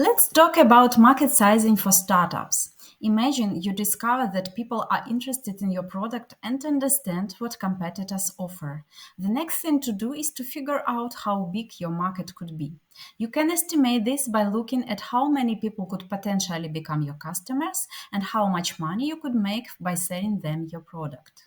Let's talk about market sizing for startups. Imagine you discover that people are interested in your product and understand what competitors offer. The next thing to do is to figure out how big your market could be. You can estimate this by looking at how many people could potentially become your customers and how much money you could make by selling them your product.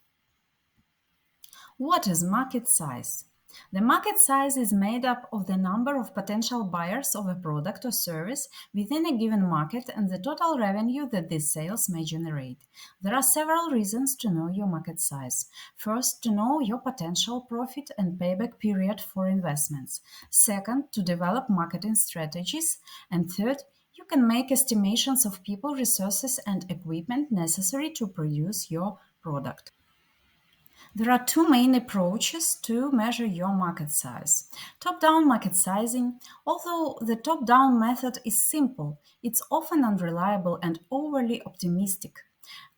What is market size? The market size is made up of the number of potential buyers of a product or service within a given market and the total revenue that these sales may generate. There are several reasons to know your market size. First, to know your potential profit and payback period for investments. Second, to develop marketing strategies. And third, you can make estimations of people, resources, and equipment necessary to produce your product. There are two main approaches to measure your market size. Top-down market sizing. Although the top-down method is simple, it's often unreliable and overly optimistic.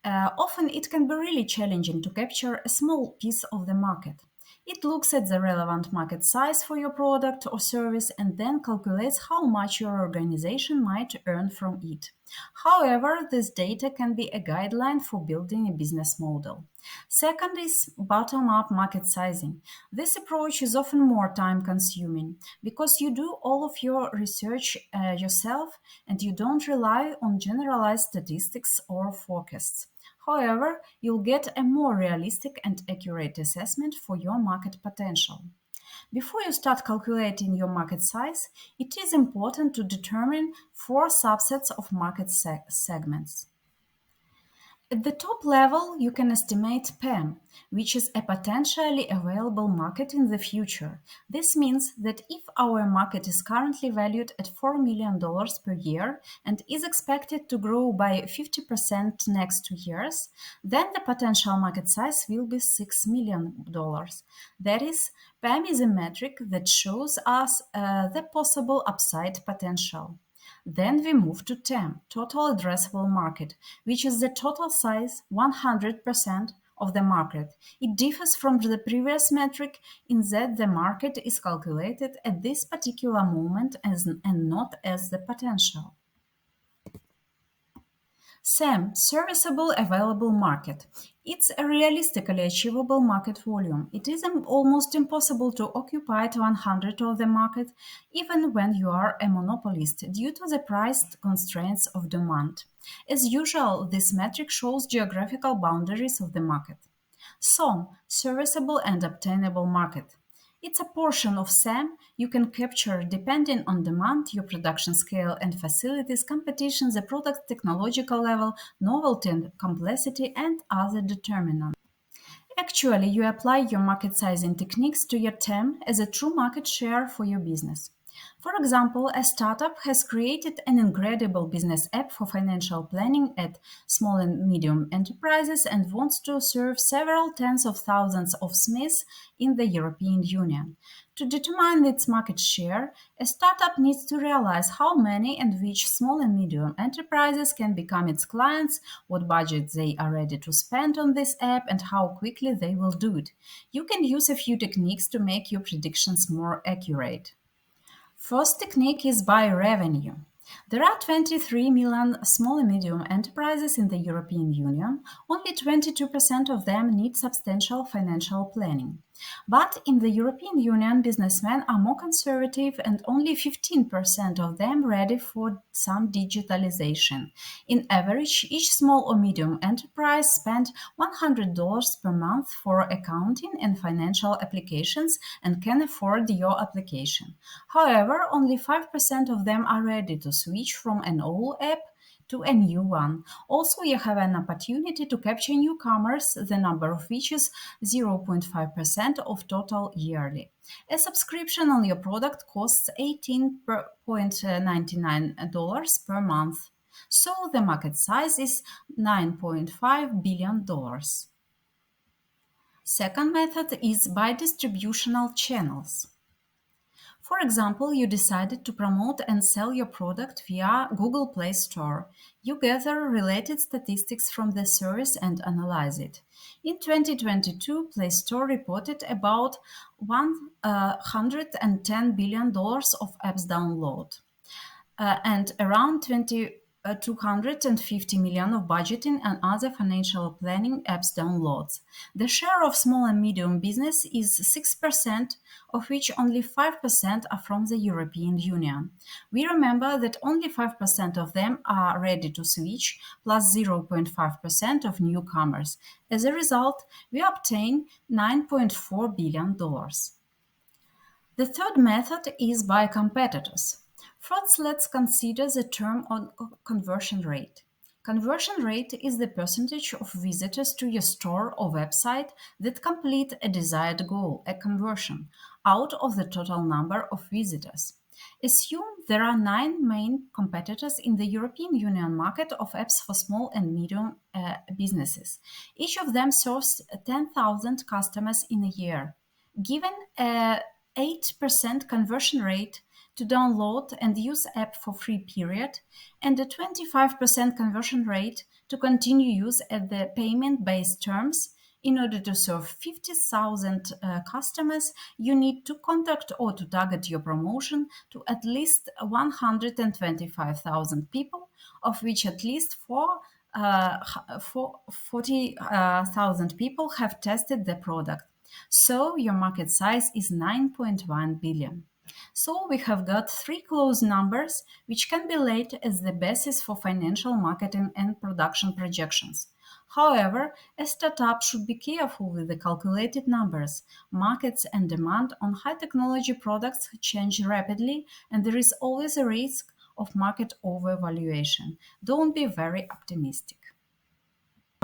Often it can be really challenging to capture a small piece of the market. It looks at the relevant market size for your product or service and then calculates how much your organization might earn from it. However, this data can be a guideline for building a business model. Second is bottom-up market sizing. This approach is often more time-consuming because you do all of your research yourself and you don't rely on generalized statistics or forecasts. However, you'll get a more realistic and accurate assessment for your market potential. Before you start calculating your market size, it is important to determine four subsets of market segments. At the top level, you can estimate PAM, which is a potentially available market in the future. This means that if our market is currently valued at $4 million per year and is expected to grow by 50% next 2 years, then the potential market size will be $6 million. That is, PAM is a metric that shows us the possible upside potential. Then we move to TAM, total addressable market, which is the total size 100% of the market. It differs from the previous metric in that the market is calculated at this particular moment and not as the potential. SAM, serviceable available market. It's a realistically achievable market volume. It is almost impossible to occupy 100 of the market, even when you are a monopolist, due to the price constraints of demand. As usual, this metric shows geographical boundaries of the market. SOM, serviceable and obtainable market. It's a portion of SAM you can capture depending on demand, your production scale and facilities, competition, the product technological level, novelty and complexity, and other determinants. Actually, you apply your market sizing techniques to your TAM as a true market share for your business. For example, a startup has created an incredible business app for financial planning at small and medium enterprises and wants to serve several tens of thousands of SMEs in the European Union. To determine its market share, a startup needs to realize how many and which small and medium enterprises can become its clients, what budget they are ready to spend on this app, and how quickly they will do it. You can use a few techniques to make your predictions more accurate. First technique is by revenue. There are 23 million small and medium enterprises in the European Union. Only 22% of them need substantial financial planning. But in the European Union, businessmen are more conservative and only 15% of them ready for some digitalization. In average, each small or medium enterprise spends $100 per month for accounting and financial applications and can afford your application. However, only 5% of them are ready to switch from an old app to a new one. Also, you have an opportunity to capture newcomers, the number of which is 0.5% of total yearly. A subscription on your product costs $18.99 per month. So the market size is $9.5 billion. Second method is by distributional channels. For example, you decided to promote and sell your product via Google Play Store. You gather related statistics from the service and analyze it. In 2022, Play Store reported about $110 billion of apps download. and around 250 million of budgeting and other financial planning apps downloads. The share of small and medium business is 6%, of which only 5% are from the European Union. We remember that only 5% of them are ready to switch, plus 0.5% of newcomers. As a result, we obtain $9.4 billion. The third method is by competitors. First, let's consider the term on conversion rate. Conversion rate is the percentage of visitors to your store or website that complete a desired goal, a conversion, out of the total number of visitors. Assume there are 9 main competitors in the European Union market of apps for small and medium businesses. Each of them serves 10,000 customers in a year. Given a 8% conversion rate to download and use app for free period and a 25% conversion rate to continue use at the payment-based terms, in order to serve 50,000 customers, you need to contact or to target your promotion to at least 125,000 people, of which at least 40,000 people have tested the product. So your market size is 9.1 billion. So we have got 3 close numbers which can be laid as the basis for financial marketing and production projections. However, a startup should be careful with the calculated numbers. Markets and demand on high technology products change rapidly, and there is always a risk of market overvaluation. Don't be very optimistic.